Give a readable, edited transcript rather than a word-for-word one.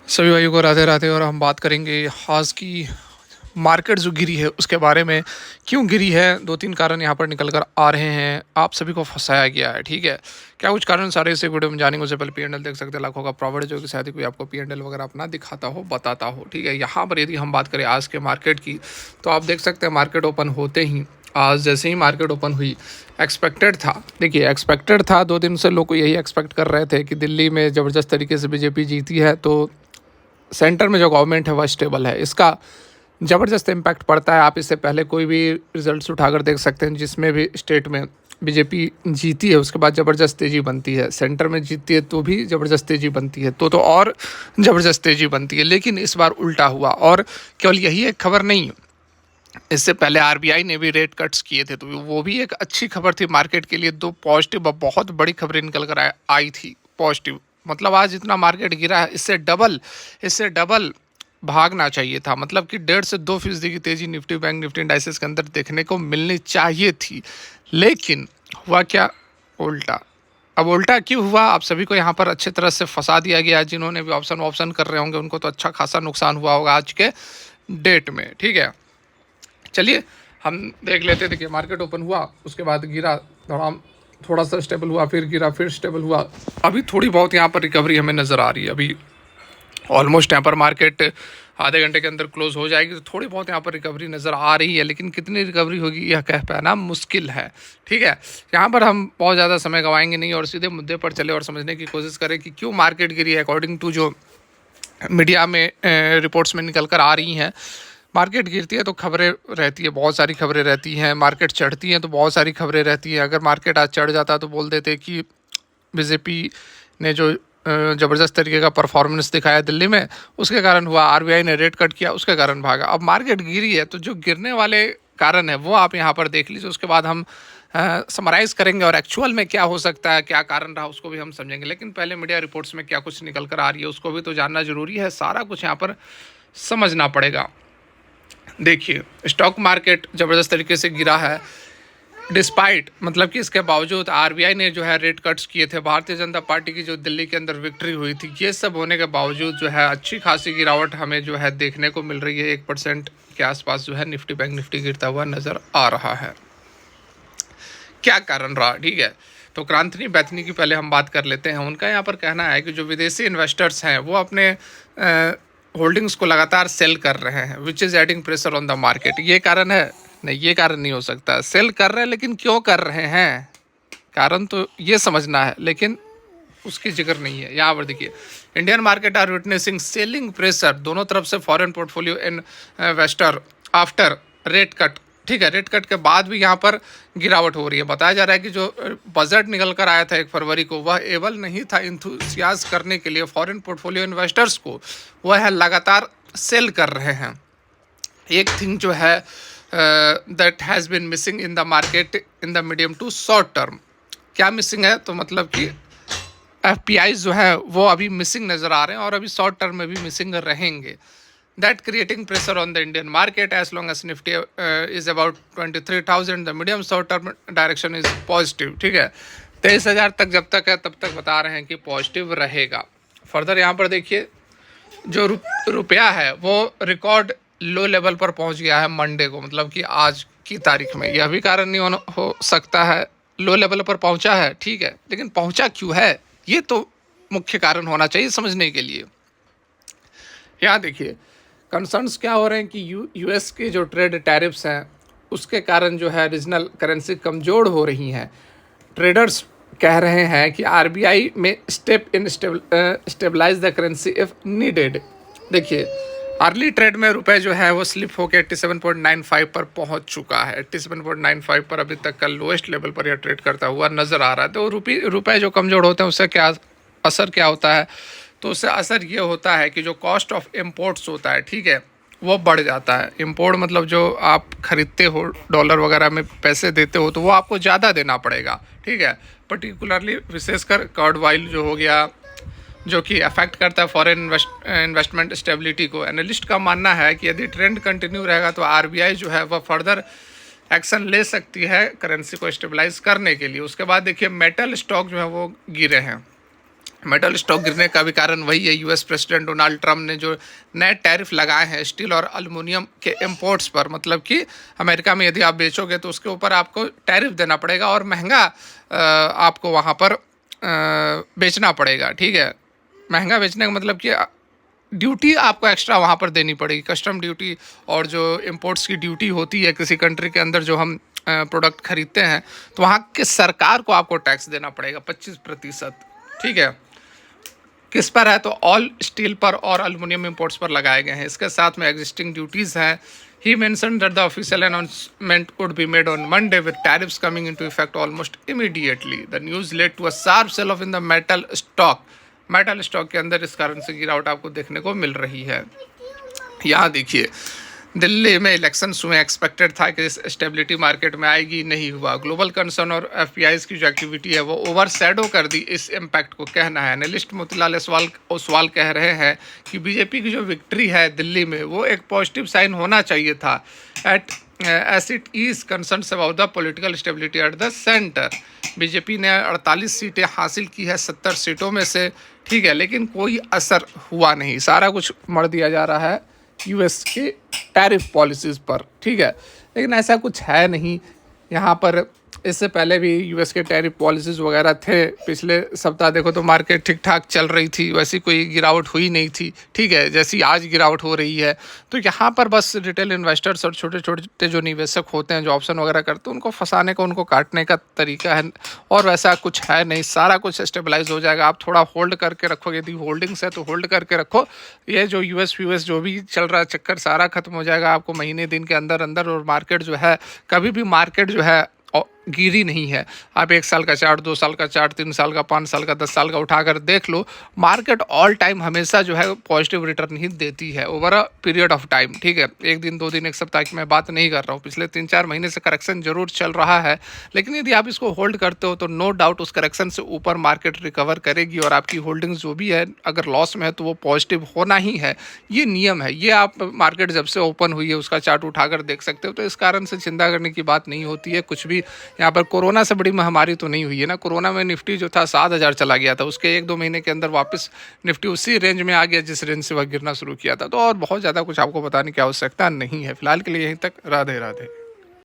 सभी भाइयों को राधे राधे। और हम बात करेंगे आज की मार्केट जो गिरी है उसके बारे में। क्यों गिरी है, दो तीन कारण यहाँ पर निकल कर आ रहे हैं। आप सभी को फंसाया गया है, ठीक है। क्या कुछ कारण सारे इस वीडियो में जानेंगे। उससे पहले पीएनएल देख सकते हैं, लाखों का प्रॉफिट जो कि शायद ही कोई आपको पीएनएल वगैरह अपना दिखाता हो, बताता हो, ठीक है। यहाँ पर यदि हम बात करें आज के मार्केट की, तो आप देख सकते हैं मार्केट ओपन होते ही, आज जैसे ही मार्केट ओपन हुई, एक्सपेक्टेड था, देखिए एक्सपेक्टेड था, 2 दिन से लोग यही एक्सपेक्ट कर रहे थे कि दिल्ली में ज़बरदस्त तरीके से बीजेपी जीती है तो सेंटर में जो गवर्नमेंट है वह स्टेबल है, इसका ज़बरदस्त इम्पैक्ट पड़ता है। आप इससे पहले कोई भी रिजल्ट्स उठाकर देख सकते हैं, जिसमें भी स्टेट में बीजेपी जीती है उसके बाद ज़बरदस्त तेज़ी बनती है, सेंटर में जीतती है तो भी ज़बरदस्त तेज़ी बनती है, तो और ज़बरदस्त तेज़ी बनती है। लेकिन इस बार उल्टा हुआ। और केवल यही एक खबर नहीं, इससे पहले आरबीआई ने भी रेट कट्स किए थे, तो वो भी एक अच्छी खबर थी मार्केट के लिए। दो पॉजिटिव बहुत बड़ी खबरें निकल कर आई थी पॉजिटिव। मतलब आज इतना मार्केट गिरा है, इससे डबल भागना चाहिए था। मतलब कि 1.5 से 2% की तेजी निफ्टी बैंक निफ्टी इंडाइसेस के अंदर देखने को मिलनी चाहिए थी। लेकिन हुआ क्या, उल्टा। अब उल्टा क्यों हुआ, आप सभी को यहाँ पर अच्छी तरह से फंसा दिया गया। जिन्होंने भी ऑप्शन कर रहे होंगे उनको तो अच्छा खासा नुकसान हुआ होगा आज के डेट में, ठीक है। चलिए हम देख लेते हैं। देखिए मार्केट ओपन हुआ, उसके बाद गिरा, थोड़ा सा स्टेबल हुआ, फिर गिरा, फिर स्टेबल हुआ। अभी थोड़ी बहुत यहाँ पर रिकवरी हमें नज़र आ रही है। अभी ऑलमोस्ट यहाँ पर मार्केट आधे घंटे के अंदर क्लोज हो जाएगी, तो थोड़ी बहुत यहाँ पर रिकवरी नज़र आ रही है। लेकिन कितनी रिकवरी होगी यह कह पाना मुश्किल है, ठीक है। यहाँ पर हम बहुत ज़्यादा समय गंवाएंगे नहीं और सीधे मुद्दे पर चले और समझने की कोशिश करें कि क्यों मार्केट गिरी है। अकॉर्डिंग टू जो मीडिया में रिपोर्ट्स में निकल कर आ रही हैं, मार्केट गिरती है तो खबरें रहती है, बहुत सारी खबरें रहती हैं। मार्केट चढ़ती है तो बहुत सारी खबरें रहती हैं। अगर मार्केट आज चढ़ जाता तो बोल देते कि बीजेपी ने जो ज़बरदस्त तरीके का परफॉर्मेंस दिखाया दिल्ली में, उसके कारण हुआ। आरबीआई ने रेट कट किया, उसके कारण भागा। अब मार्केट गिरी है तो जो गिरने वाले कारण है वो आप यहाँ पर देख लीजिए, उसके बाद हम समराइज़ करेंगे और एक्चुअल में क्या हो सकता है, क्या कारण रहा, उसको भी हम समझेंगे। लेकिन पहले मीडिया रिपोर्ट्स में क्या कुछ निकल कर आ रही है उसको भी तो जानना ज़रूरी है। सारा कुछ यहाँ पर समझना पड़ेगा। देखिए स्टॉक मार्केट ज़बरदस्त तरीके से गिरा है, डिस्पाइट, मतलब कि इसके बावजूद आरबीआई ने जो है रेट कट्स किए थे, भारतीय जनता पार्टी की जो दिल्ली के अंदर विक्ट्री हुई थी, ये सब होने के बावजूद जो है अच्छी खासी गिरावट हमें जो है देखने को मिल रही है। 1% के आसपास जो है निफ्टी बैंक निफ्टी गिरता हुआ नज़र आ रहा है। क्या कारण रहा, ठीक है। तो क्रांतिनी बैथनी की पहले हम बात कर लेते हैं। उनका यहाँ पर कहना है कि जो विदेशी इन्वेस्टर्स हैं वो अपने होल्डिंग्स को लगातार सेल कर रहे हैं, which is adding pressure on the market. ये कारण है? नहीं, ये कारण नहीं हो सकता। सेल कर रहे हैं लेकिन क्यों कर रहे हैं, कारण तो ये समझना है, लेकिन उसकी जिक्र नहीं है। यहाँ पर देखिए, Indian market are witnessing selling pressure, दोनों तरफ से foreign portfolio investor after rate cut, ठीक है। रेट कट के बाद भी यहाँ पर गिरावट हो रही है। बताया जा रहा है कि जो बजट निकल कर आया था 1 फरवरी को, वह एबल नहीं था इंथुसियाज करने के लिए फॉरेन पोर्टफोलियो इन्वेस्टर्स को, वह है लगातार सेल कर रहे हैं। एक थिंग जो है that has been missing in the market in the medium to short term. क्या मिसिंग है, तो मतलब कि एफपीआईज जो है वो अभी मिसिंग नज़र आ रहे हैं और अभी शॉर्ट टर्म में भी मिसिंग रहेंगे। That creating pressure on the Indian market as long as Nifty is about 23,000, the medium short term direction is positive, ठीक है। 23,000 तक जब तक है तब तक बता रहे हैं कि पॉजिटिव रहेगा। फर्दर यहाँ पर देखिए, जो रुपया है वो रिकॉर्ड लो लेवल पर पहुंच गया है मंडे को, मतलब कि आज की तारीख में। यह भी कारण नहीं हो सकता है, लो लेवल पर पहुंचा है, ठीक है, लेकिन पहुंचा क्यों है, ये तो मुख्य कारण होना चाहिए समझने के लिए। यहाँ देखिए कंसर्न्स क्या हो रहे हैं कि यूएस के जो ट्रेड टैरिफ्स हैं उसके कारण जो है रीजनल करेंसी कमज़ोर हो रही हैं। ट्रेडर्स कह रहे हैं कि RBI may stabilise the currency if needed. देखिए अर्ली ट्रेड में रुपए जो है वो स्लिप होकर 87.95 पर पहुंच चुका है। 87.95 पर अभी तक का लोएस्ट लेवल पर यह ट्रेड करता हुआ नज़र आ रहा है। तो रुपए जो कमज़ोर होते हैं उससे क्या असर क्या होता है, तो उससे असर ये होता है कि जो कॉस्ट ऑफ इम्पोर्ट्स होता है, ठीक है, वो बढ़ जाता है। इम्पोर्ट मतलब जो आप खरीदते हो, डॉलर वगैरह में पैसे देते हो, तो वो आपको ज़्यादा देना पड़ेगा, ठीक है। पर्टिकुलरली विशेषकर कर्ड वाइल जो हो गया, जो कि अफेक्ट करता है फॉरेन इन्वेस्टमेंट स्टेबिलिटी को। एनालिस्ट का मानना है कि यदि ट्रेंड कंटिन्यू रहेगा तो आरबीआई जो है वह फर्दर एक्शन ले सकती है करेंसी को स्टेबलाइज करने के लिए। उसके बाद देखिए मेटल स्टॉक जो है वो गिरे हैं। मेटल स्टॉक गिरने का भी कारण वही है, यूएस प्रेसिडेंट डोनाल्ड ट्रम्प ने जो नए टैरिफ लगाए हैं स्टील और एल्युमिनियम के इंपोर्ट्स पर, मतलब कि अमेरिका में यदि आप बेचोगे तो उसके ऊपर आपको टैरिफ देना पड़ेगा और महंगा आपको वहाँ पर बेचना पड़ेगा। ठीक है, महंगा बेचने का मतलब कि ड्यूटी आपको एक्स्ट्रा वहाँ पर देनी पड़ेगी, कस्टम ड्यूटी और जो इम्पोर्ट्स की ड्यूटी होती है किसी कंट्री के अंदर जो हम प्रोडक्ट खरीदते हैं, तो वहाँ के सरकार को आपको टैक्स देना पड़ेगा 25%। ठीक है, किस पर है? तो ऑल स्टील पर और एल्युमिनियम इंपोर्ट्स पर लगाए गए हैं। इसके साथ में एग्जिस्टिंग ड्यूटीज़ हैं। He mentioned that the official announcement would be made on Monday with tariffs coming into effect almost immediately. The news led to a sharp sell-off in the metal stock. Metal stock के अंदर इस कारण से गिरावट आपको देखने को मिल रही है। यहाँ देखिए, दिल्ली में इलेक्शंस हुए, एक्सपेक्टेड था कि स्टेबिलिटी मार्केट में आएगी, नहीं हुआ। ग्लोबल कंसर्न और एफपीआईज की जो एक्टिविटी है वो ओवरशैडो कर दी इस इम्पैक्ट को, कहना है। एनालिस्ट मोतीलाल ओसवाल कह रहे हैं कि बीजेपी की जो विक्ट्री है दिल्ली में वो एक पॉजिटिव साइन होना चाहिए था, as it is concern about the political stability at the centre. BJP ने 48 सीटें हासिल की है 70 सीटों में से। ठीक है, लेकिन कोई असर हुआ नहीं, सारा कुछ मर दिया जा रहा है यूएस की टैरिफ पॉलिसीज़ पर। ठीक है, लेकिन ऐसा कुछ है नहीं यहाँ पर। इससे पहले भी यूएस के टैरिफ पॉलिसीज़ वगैरह थे। पिछले सप्ताह देखो तो मार्केट ठीक ठाक चल रही थी, वैसी कोई गिरावट हुई नहीं थी। ठीक है, जैसी आज गिरावट हो रही है। तो यहाँ पर बस रिटेल इन्वेस्टर्स और छोटे छोटे जो निवेशक होते हैं जो ऑप्शन वगैरह करते हैं उनको फंसाने का, उनको काटने का तरीका है, और वैसा कुछ है नहीं। सारा कुछ स्टेबलाइज हो जाएगा। आप थोड़ा होल्ड करके रखो, यदि होल्डिंग्स है तो होल्ड करके रखो। ये जो यूएस जो भी चल रहा है चक्कर सारा खत्म हो जाएगा आपको महीने दिन के अंदर अंदर। और मार्केट जो है, कभी भी मार्केट जो है गिरी नहीं है। आप 1 साल का चार्ट, 2 साल का चार्ट, 3 साल का, 5 साल का, 10 साल का उठाकर देख लो, मार्केट ऑल टाइम हमेशा जो है पॉजिटिव रिटर्न ही देती है over a period of time. ठीक है, 1 दिन 2 दिन 1 सप्ताह की मैं बात नहीं कर रहा हूँ। पिछले 3-4 महीने से करेक्शन जरूर चल रहा है, लेकिन यदि आप इसको होल्ड करते हो तो नो डाउट उस करेक्शन से ऊपर मार्केट रिकवर करेगी और आपकी होल्डिंग्स जो भी है अगर लॉस में है तो वो पॉजिटिव होना ही है। ये नियम है। ये आप मार्केट जब से ओपन हुई है उसका चार्ट उठाकर देख सकते हो। तो इस कारण से चिंता करने की बात नहीं होती है कुछ भी। यहाँ पर कोरोना से बड़ी महामारी तो नहीं हुई है ना। कोरोना में निफ्टी जो था 7,000 चला गया था, उसके 1-2 महीने के अंदर वापस निफ्टी उसी रेंज में आ गया जिस रेंज से वह गिरना शुरू किया था। तो और बहुत ज़्यादा कुछ आपको बताने की आवश्यकता नहीं है। फिलहाल के लिए यहीं तक। राधे राधे।